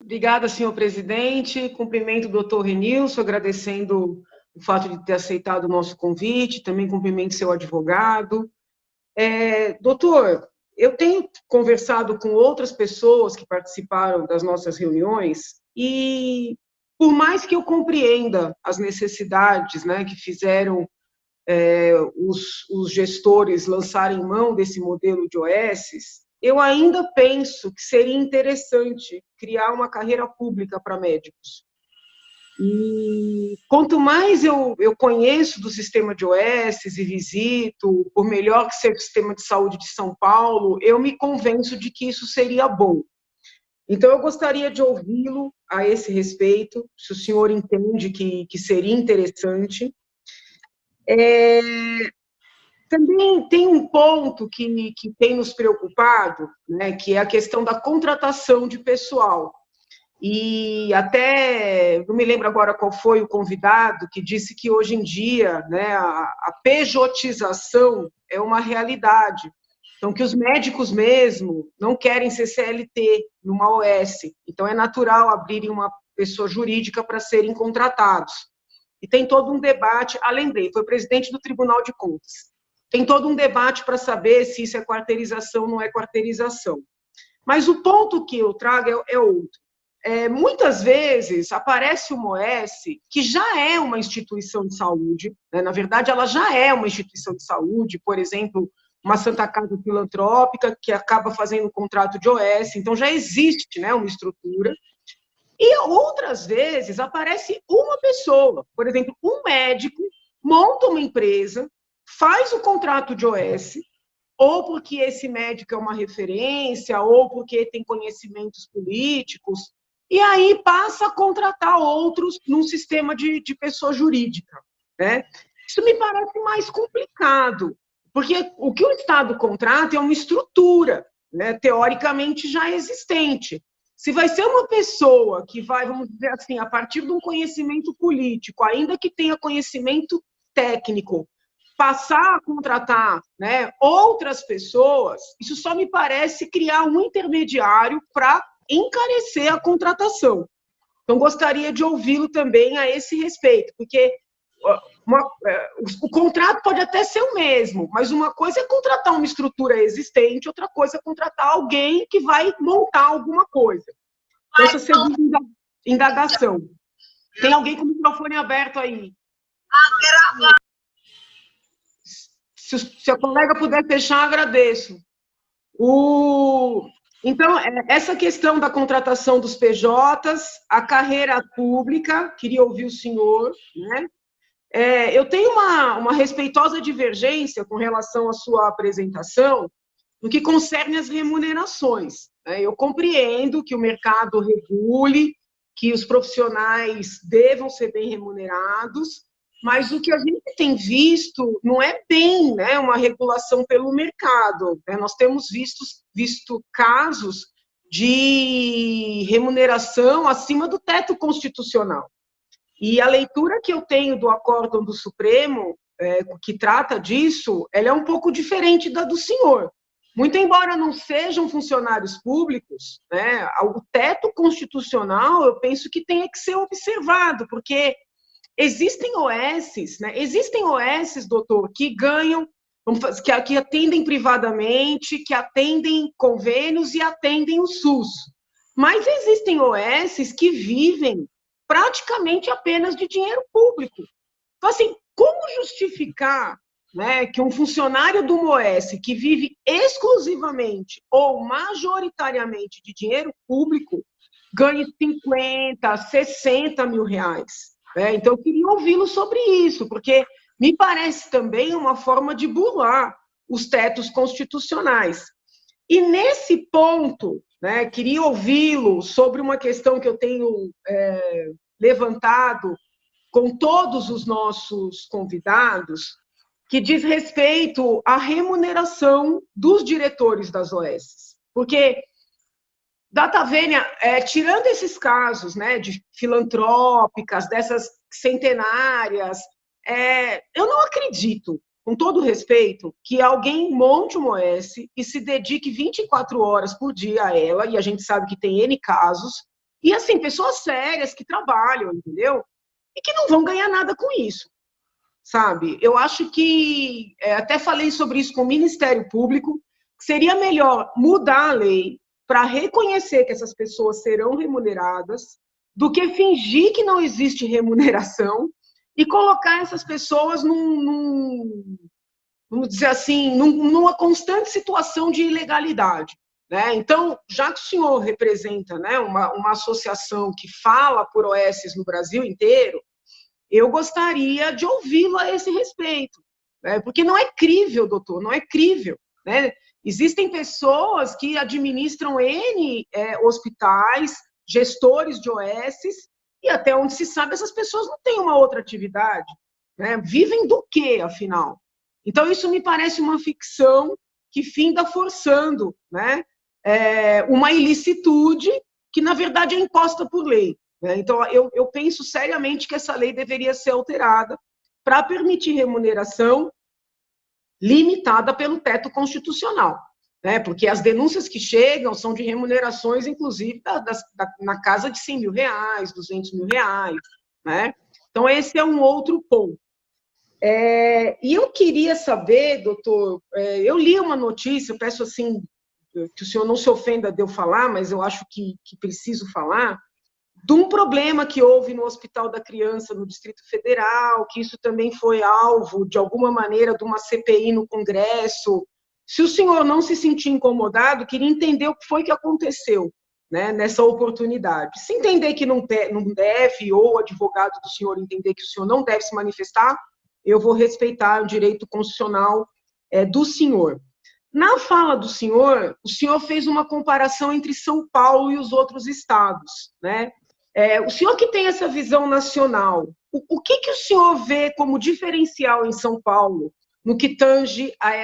Obrigada, senhor presidente. Cumprimento o doutor Renilson, agradecendo o fato de ter aceitado o nosso convite. Também cumprimento seu advogado. Doutor, eu tenho conversado com outras pessoas que participaram das nossas reuniões e, por mais que eu compreenda as necessidades, né, que fizeram os gestores lançarem mão desse modelo de OS, eu ainda penso que seria interessante criar uma carreira pública para médicos. E quanto mais eu conheço do sistema de OS e visito, por melhor que seja o sistema de saúde de São Paulo, eu me convenço de que isso seria bom. Então, eu gostaria de ouvi-lo a esse respeito, se o senhor entende que seria interessante. Também tem um ponto que tem nos preocupado, né, que é a questão da contratação de pessoal. E até, não me lembro agora qual foi o convidado, que disse que hoje em dia, né, a pejotização é uma realidade. Então, que os médicos mesmo não querem ser CLT numa OS. Então, é natural abrirem uma pessoa jurídica para serem contratados. E tem todo um debate, lembrei, foi presidente do Tribunal de Contas. Tem todo um debate para saber se isso é quarteirização ou não é quarteirização. Mas o ponto que eu trago é outro. Muitas vezes aparece uma OS que já é uma instituição de saúde, né? Na verdade, ela já é uma instituição de saúde, por exemplo, uma Santa Casa Filantrópica, que acaba fazendo um contrato de OS, então já existe, né, uma estrutura. E outras vezes aparece uma pessoa, por exemplo, um médico monta uma empresa, faz o contrato de OS, ou porque esse médico é uma referência, ou porque tem conhecimentos políticos, e aí passa a contratar outros num sistema de pessoa jurídica, né? Isso me parece mais complicado, porque o que o Estado contrata é uma estrutura, né, teoricamente já existente. Se vai ser uma pessoa que vai, vamos dizer assim, a partir de um conhecimento político, ainda que tenha conhecimento técnico, passar a contratar, né, outras pessoas, isso só me parece criar um intermediário para encarecer a contratação. Então, gostaria de ouvi-lo também a esse respeito, porque o contrato pode até ser o mesmo, mas uma coisa é contratar uma estrutura existente, outra coisa é contratar alguém que vai montar alguma coisa. Essa segunda indagação. Tem alguém com o microfone aberto aí? Se a colega puder fechar, agradeço. Então, essa questão da contratação dos PJs, a carreira pública, queria ouvir o senhor, né? Eu tenho uma respeitosa divergência com relação à sua apresentação no que concerne as remunerações. Eu compreendo que o mercado regule, que os profissionais devam ser bem remunerados, mas o que a gente tem visto não é bem, né, uma regulação pelo mercado. Nós temos visto casos de remuneração acima do teto constitucional. E a leitura que eu tenho do acórdão do Supremo, que trata disso, ela é um pouco diferente da do senhor. Muito embora não sejam funcionários públicos, né, o teto constitucional, eu penso que tem que ser observado, porque existem OS, né, doutor, que ganham, que atendem privadamente, que atendem convênios e atendem o SUS. Mas existem OS que vivem praticamente apenas de dinheiro público. Então, assim, como justificar, né, que um funcionário do MOS que vive exclusivamente ou majoritariamente de dinheiro público ganhe 50, 60 mil reais? Então, eu queria ouvi-lo sobre isso, porque me parece também uma forma de burlar os tetos constitucionais. E nesse ponto, né, queria ouvi-lo sobre uma questão que eu tenho levantado com todos os nossos convidados, que diz respeito à remuneração dos diretores das OS. Porque, data vênia, tirando esses casos, né, de filantrópicas, dessas centenárias, eu não acredito, com todo respeito, que alguém monte uma OS e se dedique 24 horas por dia a ela, e a gente sabe que tem N casos, E, assim, pessoas sérias que trabalham, entendeu? E que não vão ganhar nada com isso, sabe? Eu acho que, até falei sobre isso com o Ministério Público, que seria melhor mudar a lei para reconhecer que essas pessoas serão remuneradas, do que fingir que não existe remuneração e colocar essas pessoas vamos dizer assim, numa constante situação de ilegalidade. Né? Então, já que o senhor representa, né, uma associação que fala por OS no Brasil inteiro, eu gostaria de ouvi-lo a esse respeito. Né? Porque não é crível, doutor, não é crível. Né? Existem pessoas que administram N hospitais, gestores de OS, e até onde se sabe, essas pessoas não têm uma outra atividade. Né? Vivem do quê, afinal? Então, isso me parece uma ficção que finda forçando, né, uma ilicitude que, na verdade, é imposta por lei. Né? Então, eu penso seriamente que essa lei deveria ser alterada para permitir remuneração limitada pelo teto constitucional. Né? Porque as denúncias que chegam são de remunerações, inclusive, na casa de R$100 mil, R$200 mil. Né? Então, esse é um outro ponto. E eu queria saber, doutor, eu li uma notícia, eu peço assim, que o senhor não se ofenda de eu falar, mas eu acho que preciso falar, de um problema que houve no Hospital da Criança, no Distrito Federal, que isso também foi alvo, de alguma maneira, de uma CPI no Congresso. Se o senhor não se sentir incomodado, queria entender o que foi que aconteceu, né, nessa oportunidade. Se entender que não deve, ou o advogado do senhor entender que o senhor não deve se manifestar, eu vou respeitar o direito constitucional do senhor. Na fala do senhor, o senhor fez uma comparação entre São Paulo e os outros estados, né? O senhor que tem essa visão nacional, o que o senhor vê como diferencial em São Paulo, no que tange a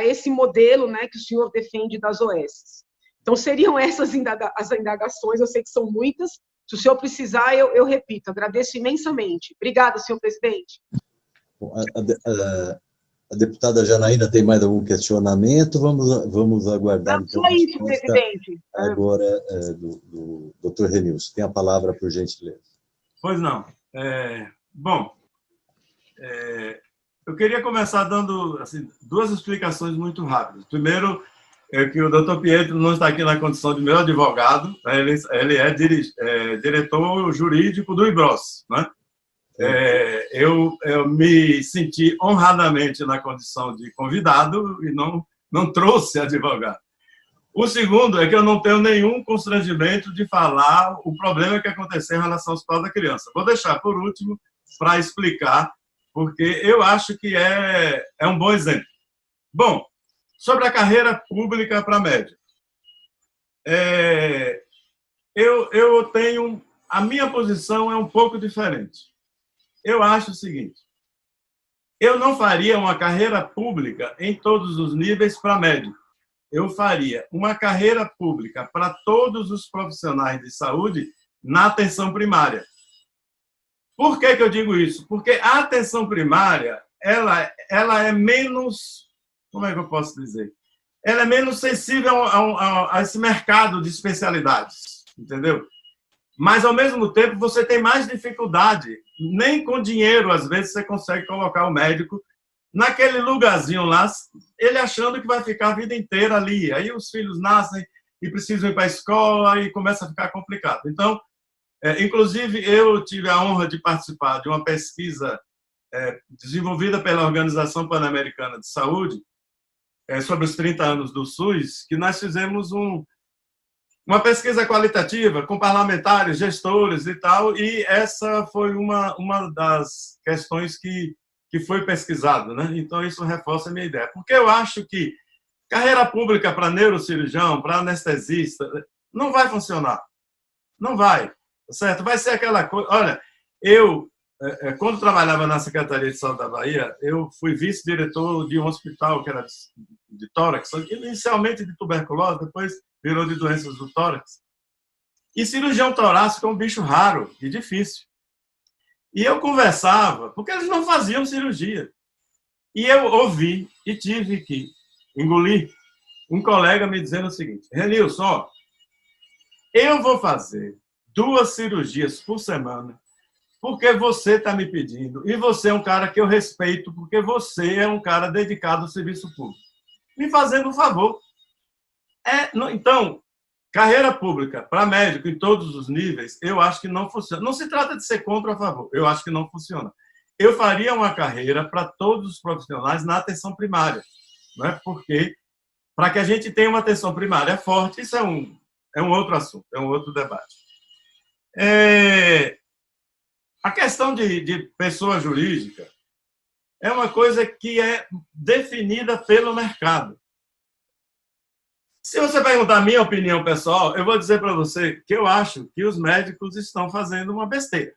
esse modelo, né, que o senhor defende das OS? Então, seriam essas as indagações, eu sei que são muitas, se o senhor precisar, eu repito, agradeço imensamente. Obrigada, senhor presidente. A deputada Janaína tem mais algum questionamento? Vamos aguardar. Não, então, só isso, presidente. Agora, do doutor Renilson. Tem a palavra, por gentileza. Pois não. Bom, eu queria começar dando assim, duas explicações muito rápidas. Primeiro, é que o doutor Pietro não está aqui na condição de meu advogado, né? Ele é diretor jurídico do IBROS, né? Eu me senti honradamente na condição de convidado e não trouxe advogado. O segundo é que eu não tenho nenhum constrangimento de falar o problema que aconteceu em relação ao Hospital da Criança. Vou deixar por último para explicar, porque eu acho que é um bom exemplo. Bom, sobre a carreira pública para médico. Eu tenho... A minha posição é um pouco diferente. Eu acho o seguinte, eu não faria uma carreira pública em todos os níveis para médico. Eu faria uma carreira pública para todos os profissionais de saúde na atenção primária. Por que eu digo isso? Porque a atenção primária, ela é menos, como é que eu posso dizer? Ela é menos sensível a esse mercado de especialidades, entendeu? Mas, ao mesmo tempo, você tem mais dificuldade. Nem com dinheiro, às vezes, você consegue colocar o médico naquele lugarzinho lá, ele achando que vai ficar a vida inteira ali. Aí os filhos nascem e precisam ir para a escola e começa a ficar complicado. Então, inclusive, eu tive a honra de participar de uma pesquisa desenvolvida pela Organização Pan-Americana de Saúde sobre os 30 anos do SUS, que nós fizemos uma pesquisa qualitativa com parlamentares, gestores e tal, e essa foi uma das questões que foi pesquisado, né? Então, isso reforça a minha ideia. Porque eu acho que carreira pública para neurocirurgião, para anestesista, não vai funcionar. Não vai, certo? Vai ser aquela coisa... Olha, quando trabalhava na Secretaria de Saúde da Bahia, eu fui vice-diretor de um hospital que era de tórax, inicialmente de tuberculose, depois virou de doenças do tórax. E cirurgião torácico é um bicho raro e difícil. E eu conversava, porque eles não faziam cirurgia. E eu ouvi e tive que engolir um colega me dizendo o seguinte: Renilson, eu vou fazer 2 cirurgias por semana, porque você está me pedindo, e você é um cara que eu respeito, porque você é um cara dedicado ao serviço público. Me fazendo um favor. Então, carreira pública para médico em todos os níveis, eu acho que não funciona. Não se trata de ser contra ou a favor, eu acho que não funciona. Eu faria uma carreira para todos os profissionais na atenção primária, não é? Porque, para que a gente tenha uma atenção primária forte, isso é um outro assunto, é um outro debate. A questão de pessoa jurídica é uma coisa que é definida pelo mercado. Se você perguntar a minha opinião pessoal, eu vou dizer para você que eu acho que os médicos estão fazendo uma besteira.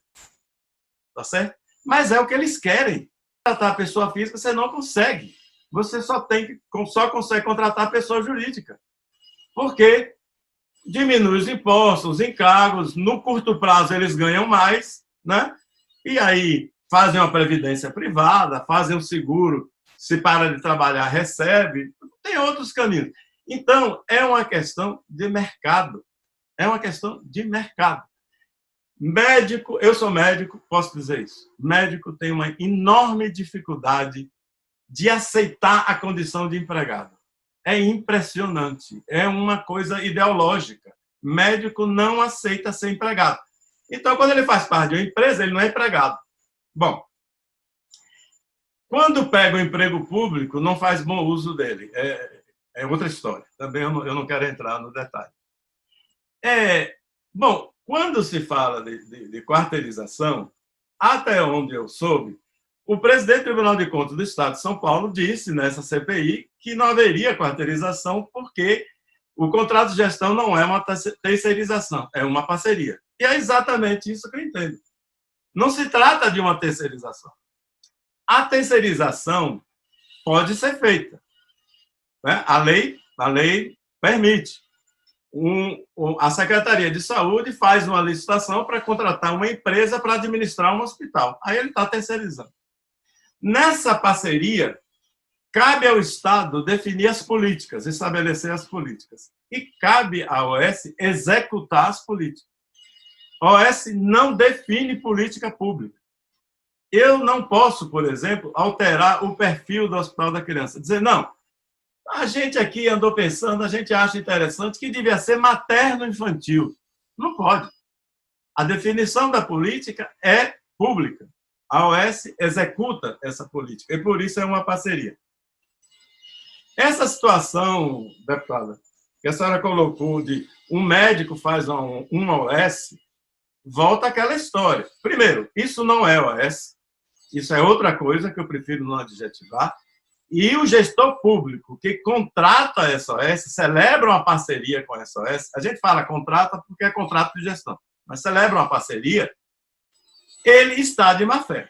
Tá certo? Mas é o que eles querem. Tratar a pessoa física, você não consegue. Você só consegue contratar a pessoa jurídica. Porque diminui os impostos, os encargos, no curto prazo eles ganham mais, né? E aí fazem uma previdência privada, fazem um seguro, se para de trabalhar, recebe. Tem outros caminhos. Então, é uma questão de mercado. É uma questão de mercado. Médico, eu sou médico, posso dizer isso. Médico tem uma enorme dificuldade de aceitar a condição de empregado. É impressionante. É uma coisa ideológica. Médico não aceita ser empregado. Então, quando ele faz parte de uma empresa, ele não é empregado. Bom, quando pega o emprego público, não faz bom uso dele. É outra história. Também eu não quero entrar no detalhe. Bom, quando se fala de quarteirização, até onde eu soube, o presidente do Tribunal de Contas do Estado de São Paulo disse nessa CPI que não haveria quarteirização porque o contrato de gestão não é uma terceirização, é uma parceria. E é exatamente isso que eu entendo. Não se trata de uma terceirização. A terceirização pode ser feita. Né? A lei permite. A Secretaria de Saúde faz uma licitação para contratar uma empresa para administrar um hospital. Aí ele está terceirizando. Nessa parceria, cabe ao Estado definir as políticas, estabelecer as políticas. E cabe à OS executar as políticas. A OS não define política pública. Eu não posso, por exemplo, alterar o perfil do Hospital da Criança. Dizer, não, a gente aqui andou pensando, a gente acha interessante que devia ser materno-infantil. Não pode. A definição da política é pública. A OS executa essa política, e por isso é uma parceria. Essa situação, deputada, que a senhora colocou de um médico faz uma OS, volta àquela história. Primeiro, isso não é OS, isso é outra coisa que eu prefiro não adjetivar. E o gestor público que contrata a SOS, celebra uma parceria com a SOS, a gente fala contrata porque é contrato de gestão, mas celebra uma parceria, ele está de má fé.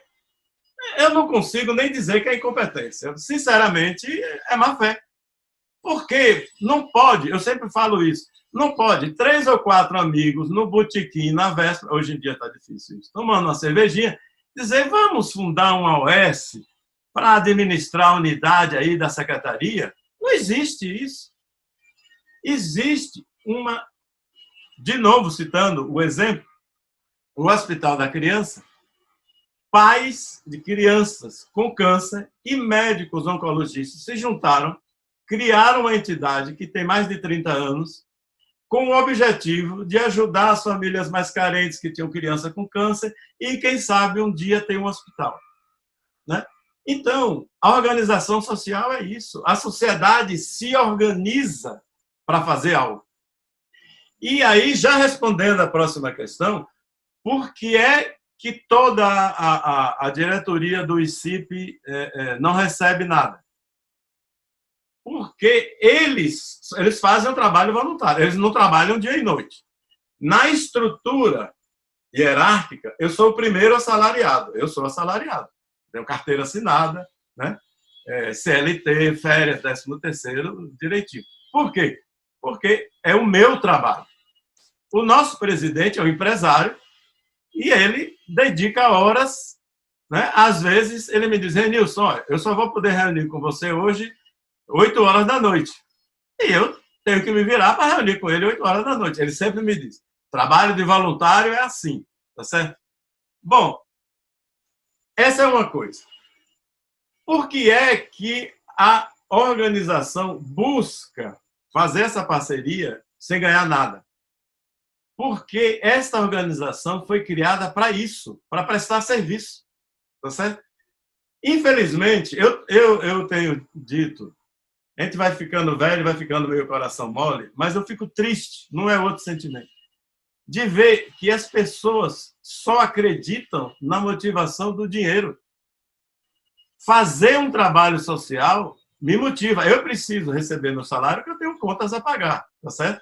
Eu não consigo nem dizer que é incompetência. Sinceramente, é má fé. Porque não pode, eu sempre falo isso, não pode 3 ou 4 amigos no botequim, na véspera, hoje em dia está difícil isso, tomando uma cervejinha, dizer, vamos fundar uma OS para administrar a unidade aí da secretaria. Não existe isso. Existe uma, de novo citando o exemplo, o Hospital da Criança, pais de crianças com câncer e médicos oncologistas se juntaram, criaram uma entidade que tem mais de 30 anos, com o objetivo de ajudar as famílias mais carentes que tinham criança com câncer e, quem sabe, um dia ter um hospital. Né? Então, a organização social é isso. A sociedade se organiza para fazer algo. E aí, já respondendo à próxima questão, por que é que toda a diretoria do ICIP não recebe nada? Porque eles fazem um trabalho voluntário, eles não trabalham dia e noite. Na estrutura hierárquica, eu sou o primeiro assalariado, eu sou assalariado. Tenho carteira assinada, né? CLT, férias, 13º, direitinho. Por quê? Porque é o meu trabalho. O nosso presidente é um empresário e ele dedica horas, né? Às vezes ele me diz, Renilson, eu só vou poder reunir com você hoje 8 horas da noite. E eu tenho que me virar para reunir com ele 8 horas da noite. Ele sempre me diz, Trabalho de voluntário é assim, tá certo? Bom, essa é uma coisa. Por que é que a organização busca fazer essa parceria sem ganhar nada? Porque esta organização foi criada para isso, para prestar serviço, tá certo? Infelizmente, eu tenho dito, a gente vai ficando velho, vai ficando meio coração mole, mas eu fico triste, não é outro sentimento, de ver que as pessoas só acreditam na motivação do dinheiro. Fazer um trabalho social me motiva. Eu preciso receber meu salário porque eu tenho contas a pagar, tá certo?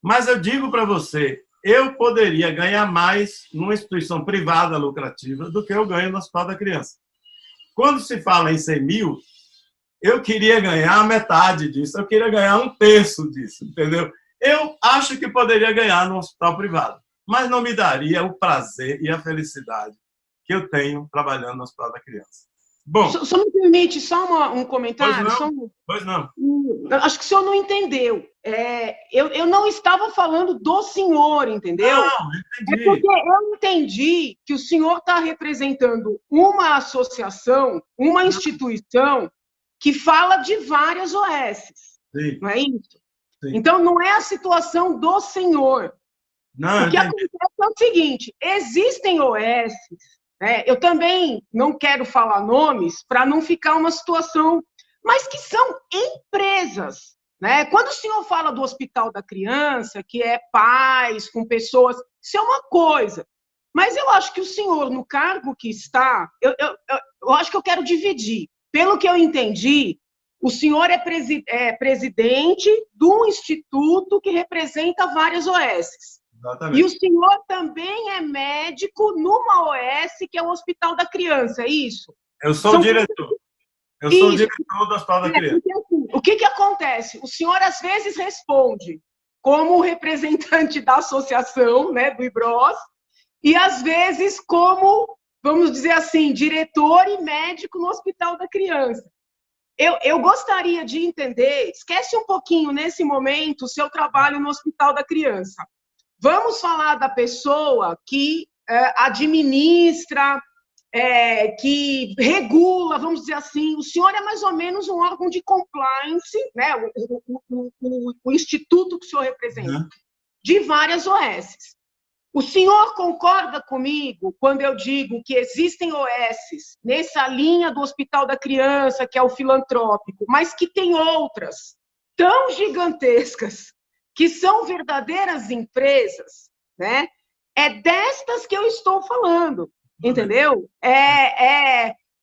Mas eu digo para você, eu poderia ganhar mais numa instituição privada lucrativa do que eu ganho no Hospital da Criança. Quando se fala em 100 mil, eu queria ganhar metade disso, eu queria ganhar um terço disso, entendeu? Eu acho que poderia ganhar no hospital privado, mas não me daria o prazer e a felicidade que eu tenho trabalhando no Hospital da Criança. Bom, só me permite só um comentário? Pois não. Acho que o senhor não entendeu. Eu não estava falando do senhor, entendeu? Não, entendi. É porque eu entendi que o senhor está representando uma associação, uma instituição que fala de várias OSs. Sim. Não é isso? Sim. Então, não é a situação do senhor. Não, o que acontece é o seguinte, existem OSs, né? Eu também não quero falar nomes para não ficar uma situação, mas que são empresas, né? Quando o senhor fala do Hospital da Criança, que é pais com pessoas, isso é uma coisa. Mas eu acho que o senhor, no cargo que está, eu acho que eu quero dividir. Pelo que eu entendi, o senhor é presidente de um instituto que representa várias OSs. Exatamente. E o senhor também é médico numa OS, que é o Hospital da Criança, é isso? Eu sou o diretor. Eu sou o diretor do Hospital da Criança. O que acontece? O senhor, às vezes, responde como representante da associação, né, do IBROS, e, às vezes, como, vamos dizer assim, diretor e médico no Hospital da Criança. Eu gostaria de entender, esquece um pouquinho, nesse momento, o seu trabalho no Hospital da Criança. Vamos falar da pessoa que administra, que regula, vamos dizer assim. O senhor é mais ou menos um órgão de compliance, né? O instituto que o senhor representa, de várias OSs. O senhor concorda comigo quando eu digo que existem OSs nessa linha do Hospital da Criança, que é o filantrópico, mas que tem outras tão gigantescas, que são verdadeiras empresas, né? É destas que eu estou falando, entendeu?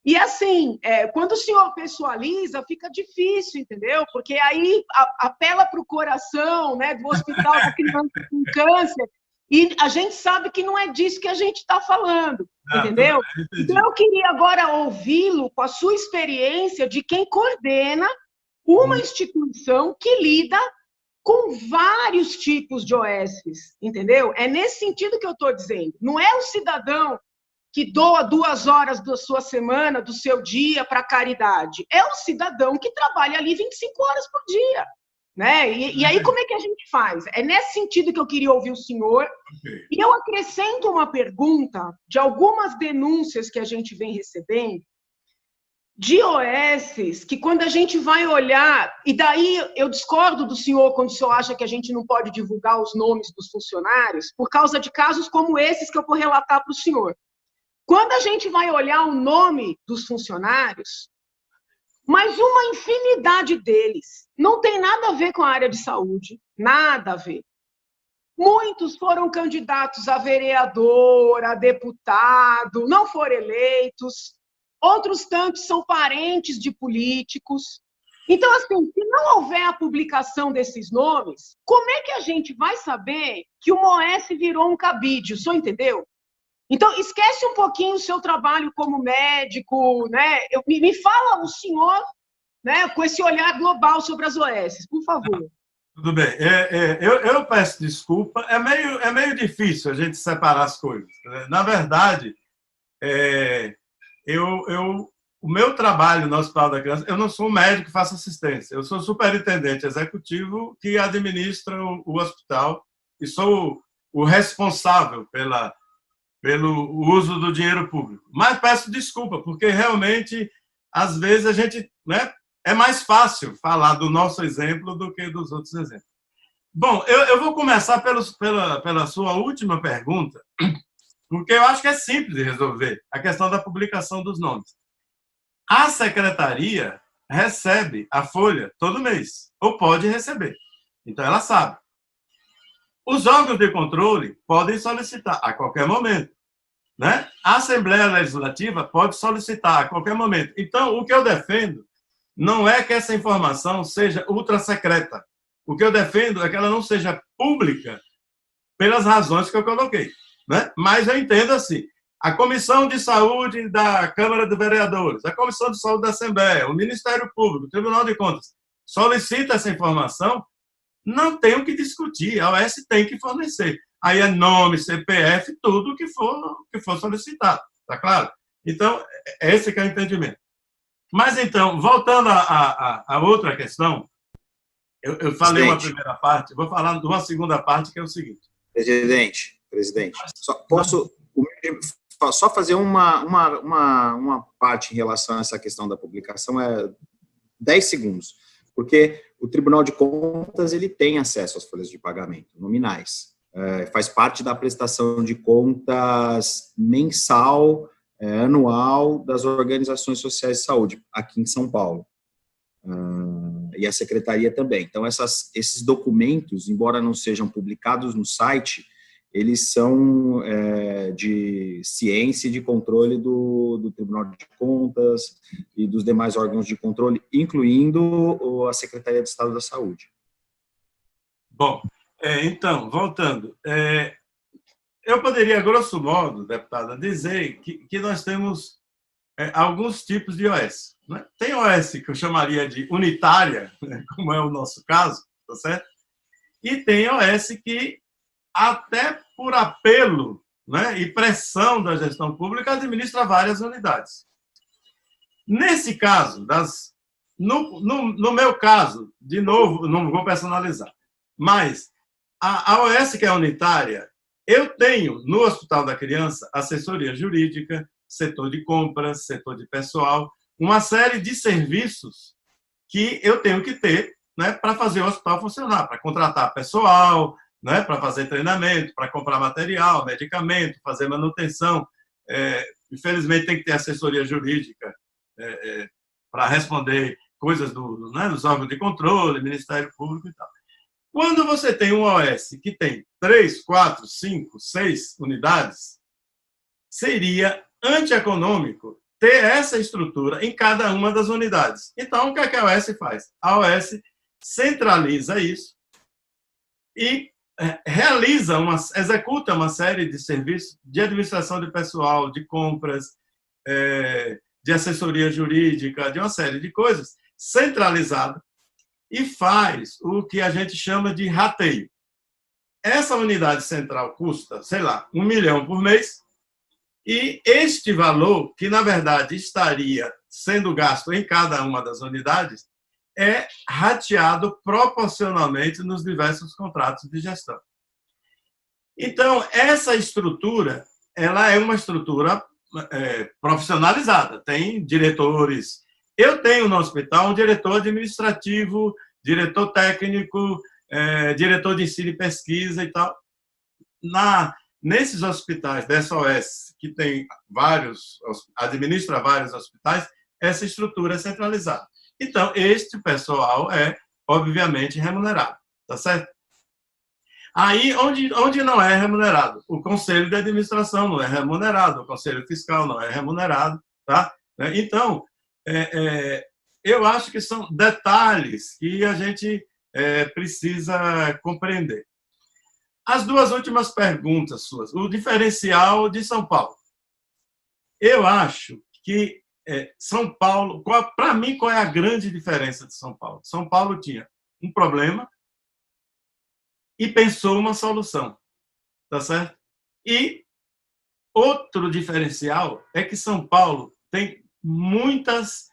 E assim, quando o senhor pessoaliza, fica difícil, entendeu? Porque aí apela para o coração, né, do Hospital da Criança com Câncer, e a gente sabe que não é disso que a gente está falando, entendeu? Então, eu queria agora ouvi-lo com a sua experiência de quem coordena uma instituição que lida com vários tipos de OSs, entendeu? É nesse sentido que eu estou dizendo. Não é o cidadão que doa 2 horas da sua semana, do seu dia, para caridade. É o cidadão que trabalha ali 25 horas por dia. Né? E aí, como é que a gente faz? É nesse sentido que eu queria ouvir o senhor. Okay. E eu acrescento uma pergunta de algumas denúncias que a gente vem recebendo de OSs, que quando a gente vai olhar, e daí eu discordo do senhor quando o senhor acha que a gente não pode divulgar os nomes dos funcionários, por causa de casos como esses que eu vou relatar para o senhor. Quando a gente vai olhar o nome dos funcionários, mas uma infinidade deles não tem nada a ver com a área de saúde, nada a ver. Muitos foram candidatos a vereador, a deputado, não foram eleitos. Outros tantos são parentes de políticos. Então, assim, se não houver a publicação desses nomes, como é que a gente vai saber que o OS virou um cabide? O senhor entendeu? Então, esquece um pouquinho o seu trabalho como médico, né? Me fala o senhor, né, com esse olhar global sobre as OS, por favor. Tudo bem. Eu peço desculpa. É meio difícil a gente separar as coisas. Na verdade, o meu trabalho no Hospital da Criança, eu não sou um médico que faça assistência, eu sou superintendente executivo que administra o hospital e sou o responsável pelo uso do dinheiro público. Mas peço desculpa, porque realmente, às vezes, a gente, né, é mais fácil falar do nosso exemplo do que dos outros exemplos. Bom, eu vou começar pela sua última pergunta, porque eu acho que é simples de resolver a questão da publicação dos nomes. A secretaria recebe a folha todo mês, ou pode receber. Então, ela sabe. Os órgãos de controle podem solicitar a qualquer momento, né? A Assembleia Legislativa pode solicitar a qualquer momento. Então, o que eu defendo não é que essa informação seja ultra secreta. O que eu defendo é que ela não seja pública pelas razões que eu coloquei, né? Mas eu entendo assim, a Comissão de Saúde da Câmara de Vereadores, a Comissão de Saúde da Assembleia, o Ministério Público, o Tribunal de Contas, solicita essa informação, não tem o que discutir, a OAS tem que fornecer. Aí é nome, CPF, tudo que for solicitado, tá claro? Então, esse que é o entendimento. Mas, então, voltando à outra questão, eu falei uma primeira parte, vou falar de uma segunda parte, que é o seguinte. Presidente, só fazer uma parte em relação a essa questão da publicação, 10 segundos, porque o Tribunal de Contas ele tem acesso às folhas de pagamento nominais, faz parte da prestação de contas mensal, anual das organizações sociais de saúde, aqui em São Paulo, e a Secretaria também. Então, esses documentos, embora não sejam publicados no site, eles são de ciência e de controle do Tribunal de Contas e dos demais órgãos de controle, incluindo a Secretaria de Estado da Saúde. Bom, então, voltando, eu poderia, grosso modo, deputada, dizer que nós temos alguns tipos de OS. Né? Tem OS que eu chamaria de unitária, né, como é o nosso caso, tá certo? E tem OS que, até por apelo, né, e pressão da gestão pública, administra várias unidades. Nesse caso, no meu caso, de novo, não vou personalizar, mas a OS que é unitária, eu tenho no Hospital da Criança assessoria jurídica, setor de compras, setor de pessoal, uma série de serviços que eu tenho que ter, né, para fazer o hospital funcionar, para contratar pessoal, né, para fazer treinamento, para comprar material, medicamento, fazer manutenção. Infelizmente, tem que ter assessoria jurídica para responder coisas dos órgãos de controle, Ministério Público e tal. Quando você tem um OS que tem 3, 4, 5, 6 unidades, seria antieconômico ter essa estrutura em cada uma das unidades. Então, o que a OS faz? A OS centraliza isso e executa uma série de serviços de administração de pessoal, de compras, de assessoria jurídica, de uma série de coisas, centralizada, e faz o que a gente chama de rateio. Essa unidade central custa, sei lá, 1 milhão por mês, e este valor, que na verdade estaria sendo gasto em cada uma das unidades, é rateado proporcionalmente nos diversos contratos de gestão. Então, essa estrutura, ela é uma estrutura profissionalizada, tem diretores. Eu tenho no hospital um diretor administrativo, diretor técnico, diretor de ensino e pesquisa e tal. Nesses hospitais dessa OS, que tem administra vários hospitais, essa estrutura é centralizada. Então, este pessoal é, obviamente, remunerado, tá certo? Aí, onde não é remunerado? O Conselho de Administração não é remunerado, o Conselho Fiscal não é remunerado, tá? Então, eu acho que são detalhes que a gente precisa compreender. As duas últimas perguntas suas. O diferencial de São Paulo. Eu acho que São Paulo, para mim, qual é a grande diferença de São Paulo? São Paulo tinha um problema e pensou uma solução, tá certo? E outro diferencial é que São Paulo tem muitas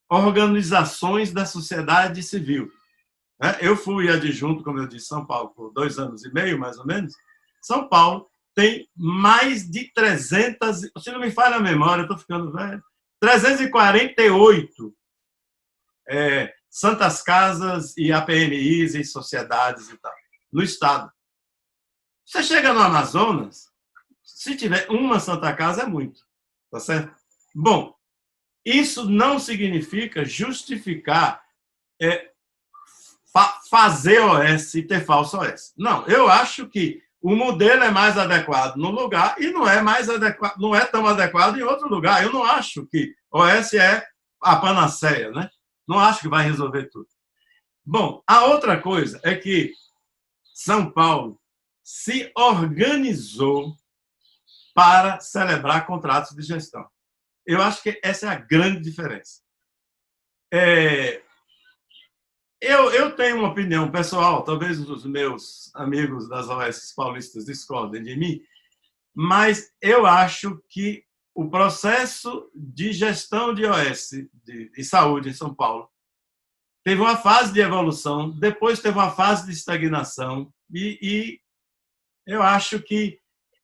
organizações da sociedade civil. Eu fui adjunto, como eu disse, São Paulo por 2 anos e meio, mais ou menos. São Paulo tem mais de 300, se não me falha a memória, eu estou ficando velho, 348 santas casas e APNIs e sociedades e tal, no estado. Você chega no Amazonas, se tiver uma santa casa é muito, tá certo? Bom, isso não significa justificar fazer OS e ter falso OS. Não, eu acho que o modelo é mais adequado no lugar e não é mais adequado, não é tão adequado em outro lugar. Eu não acho que OS é a panaceia, né? Não acho que vai resolver tudo. Bom, a outra coisa é que São Paulo se organizou para celebrar contratos de gestão. Eu acho que essa é a grande diferença. Eu tenho uma opinião pessoal, talvez os meus amigos das OS paulistas discordem de mim, mas eu acho que o processo de gestão de OS de saúde em São Paulo teve uma fase de evolução, depois teve uma fase de estagnação, e eu acho que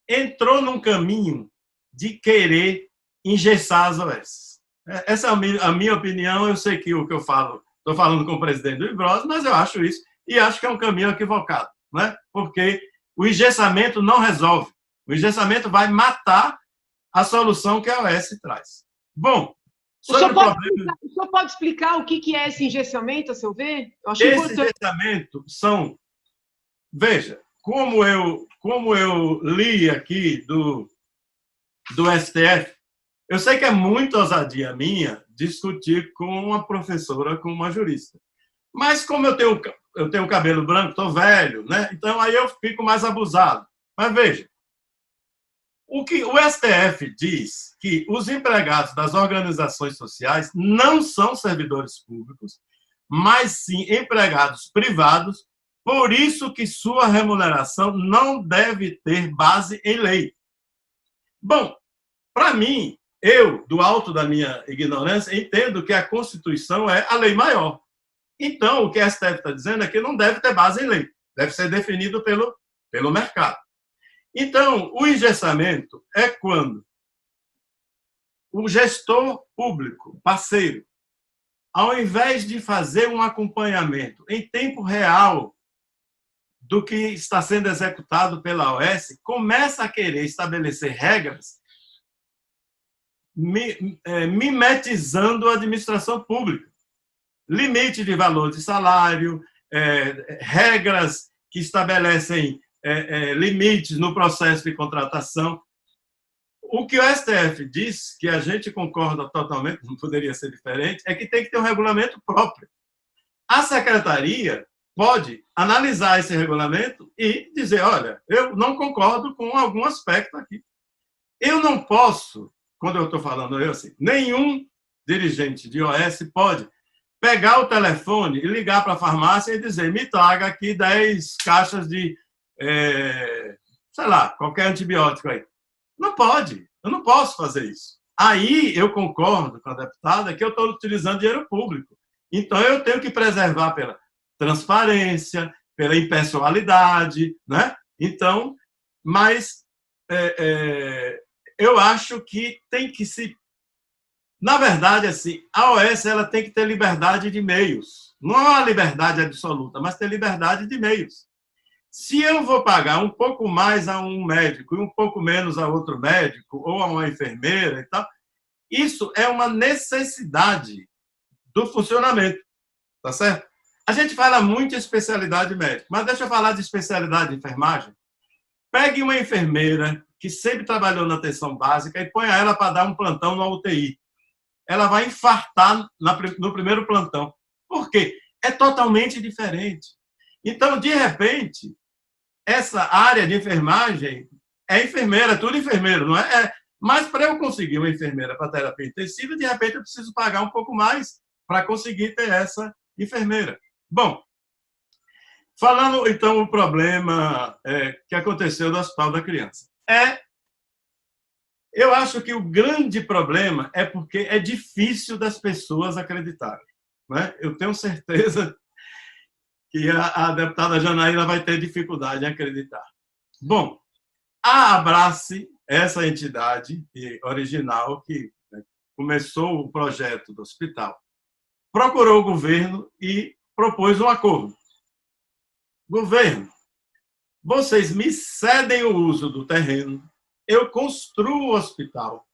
entrou num caminho de querer engessar as OS. Essa é a minha opinião. Eu sei que o que eu falo, estou falando com o presidente do IBROS, mas eu acho isso, e acho que é um caminho equivocado, né? Porque o engessamento não resolve. O engessamento vai matar a solução que a OS traz. Bom, o senhor pode explicar o que é esse engessamento, a seu ver? Eu acho esse engessamento são... Veja, como eu li aqui do STF, eu sei que é muita ousadia minha discutir com uma professora, com uma jurista. Mas como eu tenho cabelo branco, estou velho, né? Então aí eu fico mais abusado. Mas veja, o STF diz que os empregados das organizações sociais não são servidores públicos, mas sim empregados privados, por isso que sua remuneração não deve ter base em lei. Bom, para mim, eu, do alto da minha ignorância, entendo que a Constituição é a lei maior. Então, o que a STF está dizendo é que não deve ter base em lei, deve ser definido pelo mercado. Então, o engessamento é quando o gestor público, parceiro, ao invés de fazer um acompanhamento em tempo real do que está sendo executado pela OS, começa a querer estabelecer regras mimetizando a administração pública. Limite de valor de salário, regras que estabelecem limites no processo de contratação. O que o STF diz, que a gente concorda totalmente, não poderia ser diferente, é que tem que ter um regulamento próprio. A secretaria pode analisar esse regulamento e dizer, olha, eu não concordo com algum aspecto aqui. Eu não posso, quando eu estou falando assim, nenhum dirigente de OS pode pegar o telefone e ligar para a farmácia e dizer, me traga aqui 10 caixas de, sei lá, qualquer antibiótico aí. Não pode, eu não posso fazer isso. Aí eu concordo com a deputada que eu estou utilizando dinheiro público. Então eu tenho que preservar pela transparência, pela impessoalidade, né? Então, mas eu acho que tem que se... Na verdade, assim, a OS ela tem que ter liberdade de meios. Não é uma liberdade absoluta, mas ter liberdade de meios. Se eu vou pagar um pouco mais a um médico e um pouco menos a outro médico, ou a uma enfermeira e tal, isso é uma necessidade do funcionamento, tá certo? A gente fala muito de especialidade médica, mas deixa eu falar de especialidade de enfermagem. Pegue uma enfermeira que sempre trabalhou na atenção básica e ponha ela para dar um plantão na UTI. Ela vai infartar no primeiro plantão. Por quê? É totalmente diferente. Então, de repente, essa área de enfermagem é enfermeira, tudo enfermeiro, não é? Mas para eu conseguir uma enfermeira para terapia intensiva, de repente eu preciso pagar um pouco mais para conseguir ter essa enfermeira. Bom, falando então o problema que aconteceu no Hospital da Criança. Eu acho que o grande problema é porque é difícil das pessoas acreditarem, né? Eu tenho certeza que a deputada Janaína vai ter dificuldade em acreditar. Bom, a Abrace, essa entidade original que, né, começou o projeto do hospital, procurou o governo e propôs um acordo. Governo, vocês me cedem o uso do terreno, eu construo o hospital,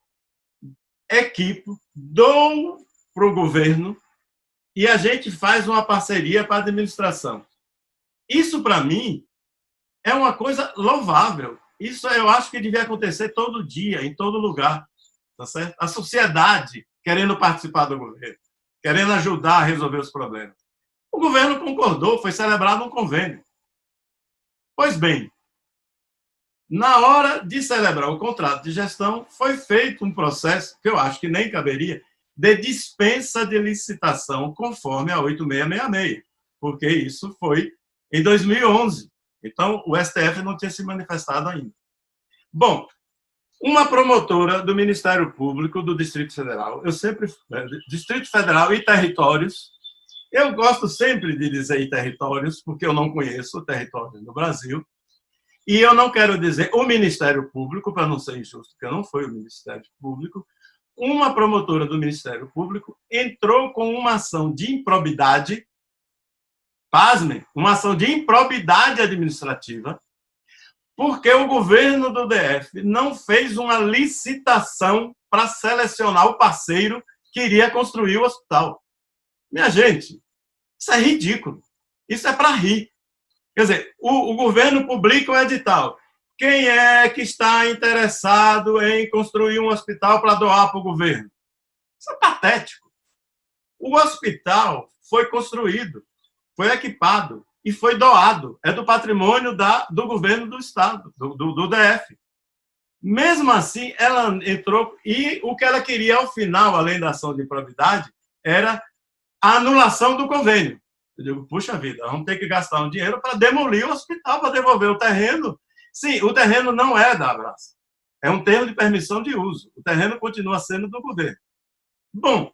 equipo, dou para o governo e a gente faz uma parceria para a administração. Isso, para mim, é uma coisa louvável. Isso eu acho que devia acontecer todo dia, em todo lugar. Tá certo? A sociedade querendo participar do governo, querendo ajudar a resolver os problemas. O governo concordou, foi celebrado um convênio. Pois bem, na hora de celebrar o contrato de gestão, foi feito um processo, que eu acho que nem caberia, de dispensa de licitação conforme a 8666, porque isso foi em 2011. Então, o STF não tinha se manifestado ainda. Bom, uma promotora do Ministério Público do Distrito Federal, Distrito Federal e territórios, eu gosto sempre de dizer em territórios, porque eu não conheço o território no Brasil, e eu não quero dizer o Ministério Público, para não ser injusto, porque não foi o Ministério Público. Uma promotora do Ministério Público entrou com uma ação de improbidade, pasmem, uma ação de improbidade administrativa, porque o governo do DF não fez uma licitação para selecionar o parceiro que iria construir o hospital. Minha gente, isso é ridículo. Isso é para rir. Quer dizer, o governo publica um edital. Quem é que está interessado em construir um hospital para doar para o governo? Isso é patético. O hospital foi construído, foi equipado e foi doado. É do patrimônio do governo do Estado, do DF. Mesmo assim, ela entrou e o que ela queria, ao final, além da ação de improbidade, era a anulação do convênio. Eu digo, puxa vida, vamos ter que gastar um dinheiro para demolir o hospital, para devolver o terreno. Sim, o terreno não é da Abrace. É um termo de permissão de uso. O terreno continua sendo do governo. Bom,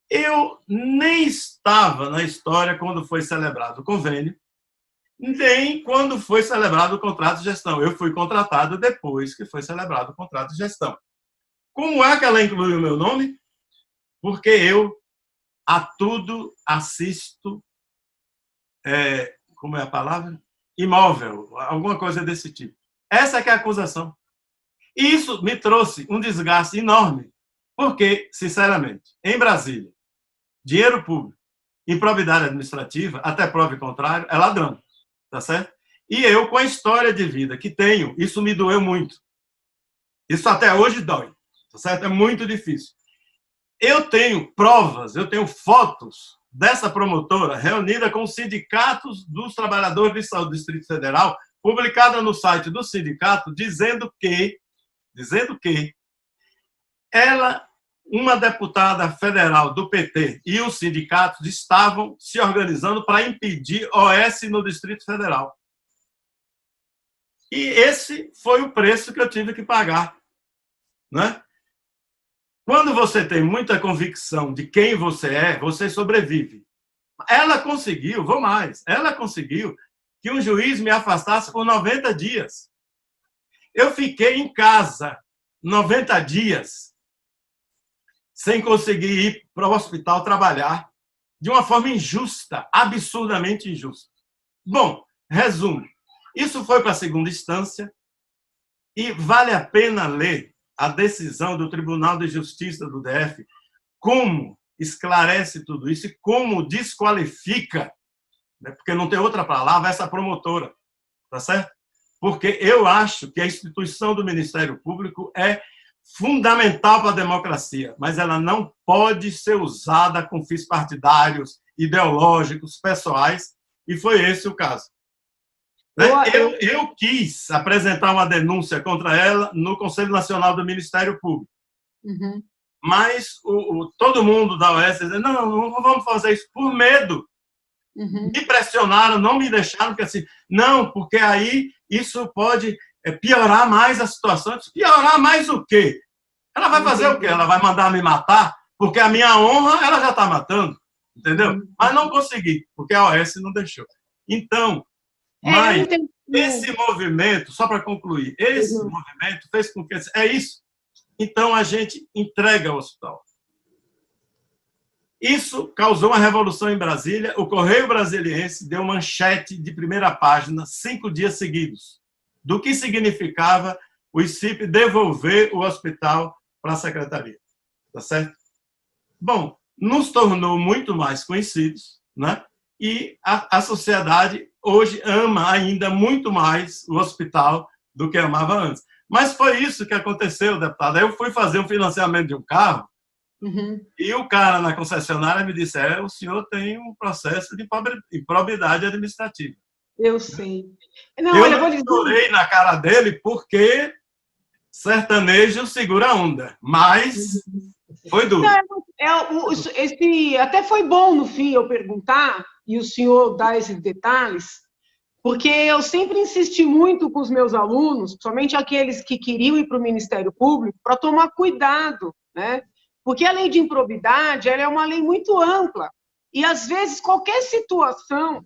eu nem estava na história quando foi celebrado o convênio, nem quando foi celebrado o contrato de gestão. Eu fui contratado depois que foi celebrado o contrato de gestão. Como é que ela incluiu o meu nome? Porque eu a tudo assisto, como é a palavra? Imóvel, alguma coisa desse tipo. Essa que é a acusação. E isso me trouxe um desgaste enorme, porque, sinceramente, em Brasília, dinheiro público, improbidade administrativa, até prova contrário, é ladrão, tá certo? E eu, com a história de vida que tenho, isso me doeu muito. Isso até hoje dói, tá certo? É muito difícil. Eu tenho provas, eu tenho fotos dessa promotora reunida com os sindicatos dos trabalhadores de saúde do Distrito Federal, publicada no site do sindicato, dizendo que ela, uma deputada federal do PT e os sindicatos estavam se organizando para impedir OS no Distrito Federal. E esse foi o preço que eu tive que pagar, né? Quando você tem muita convicção de quem você é, você sobrevive. Ela conseguiu, vou mais, ela conseguiu que um juiz me afastasse por 90 dias. Eu fiquei em casa 90 dias sem conseguir ir para o hospital trabalhar de uma forma injusta, absurdamente injusta. Bom, resumo. Isso foi para a segunda instância e vale a pena ler a decisão do Tribunal de Justiça do DF, como esclarece tudo isso e como desqualifica, né, porque não tem outra palavra, essa promotora, tá certo? Porque eu acho que a instituição do Ministério Público é fundamental para a democracia, mas ela não pode ser usada com fins partidários, ideológicos, pessoais, e foi esse o caso. Eu quis apresentar uma denúncia contra ela no Conselho Nacional do Ministério Público. Uhum. Mas todo mundo da OAS dizia, não vamos fazer isso por medo. Uhum. Me pressionaram, não me deixaram, porque assim, não, porque aí isso pode piorar mais a situação. Piorar mais o quê? Ela vai fazer o quê? Ela vai mandar me matar? Porque a minha honra ela já está matando, entendeu? Mas não consegui, porque a OAS não deixou. Então, Esse movimento, só para concluir, esse movimento fez com que... É isso. Então, a gente entrega ao hospital. Isso causou uma revolução em Brasília. O Correio Brasiliense deu manchete de primeira página 5 dias seguidos, do que significava o ICIP devolver o hospital para a secretaria. Tá certo? Bom, nos tornou muito mais conhecidos, né? E a sociedade hoje ama ainda muito mais o hospital do que amava antes. Mas foi isso que aconteceu, deputado. Eu fui fazer um financiamento de um carro, e o cara na concessionária me disse, o senhor tem um processo de improbidade administrativa. Eu sei. Não, eu não chorei na cara dele porque sertanejo segura a onda, mas foi duro. Até foi bom, no fim, eu perguntar, e o senhor dar esses detalhes, porque eu sempre insisti muito com os meus alunos, somente aqueles que queriam ir para o Ministério Público, para tomar cuidado, né? Porque a lei de improbidade, ela é uma lei muito ampla, e às vezes qualquer situação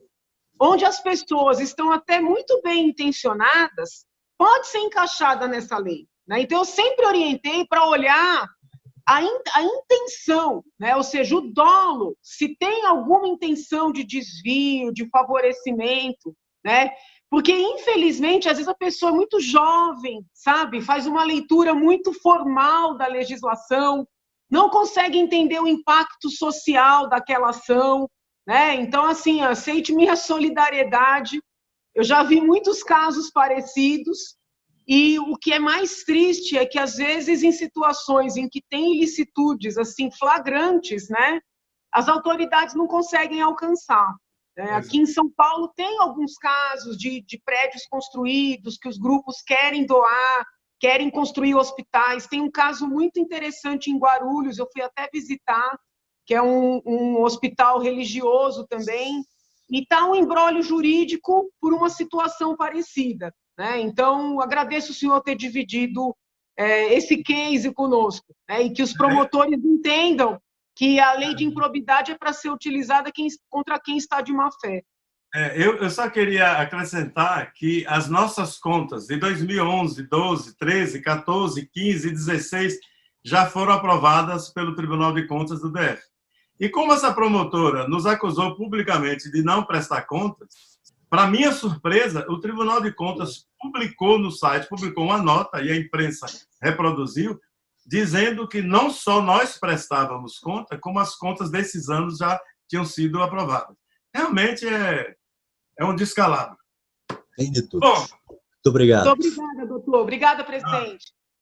onde as pessoas estão até muito bem intencionadas, pode ser encaixada nessa lei, né? Então, eu sempre orientei para olhar a intenção, né? Ou seja, o dolo, se tem alguma intenção de desvio, de favorecimento, né? Porque, infelizmente, às vezes a pessoa é muito jovem, sabe? Faz uma leitura muito formal da legislação, não consegue entender o impacto social daquela ação, né? Então, assim, aceite minha solidariedade. Eu já vi muitos casos parecidos, e o que é mais triste é que, às vezes, em situações em que tem ilicitudes assim, flagrantes, né, as autoridades não conseguem alcançar. Aqui em São Paulo tem alguns casos de prédios construídos que os grupos querem doar, querem construir hospitais. Tem um caso muito interessante em Guarulhos, eu fui até visitar, que é um hospital religioso também, e está um imbróglio jurídico por uma situação parecida, né? Então, agradeço o senhor ter dividido esse case conosco, né? E que os promotores entendam que a lei de improbidade é para ser utilizada contra quem está de má fé. Eu só queria acrescentar que as nossas contas de 2011, 12, 13, 14, 15 e 16 já foram aprovadas pelo Tribunal de Contas do DF. E como essa promotora nos acusou publicamente de não prestar contas, para minha surpresa, o Tribunal de Contas publicou no site, publicou uma nota, e a imprensa reproduziu, dizendo que não só nós prestávamos conta, como as contas desses anos já tinham sido aprovadas. Realmente é um descalabro. Tem de tudo. Bom, muito obrigado. Muito obrigada, doutor. Obrigada, presidente.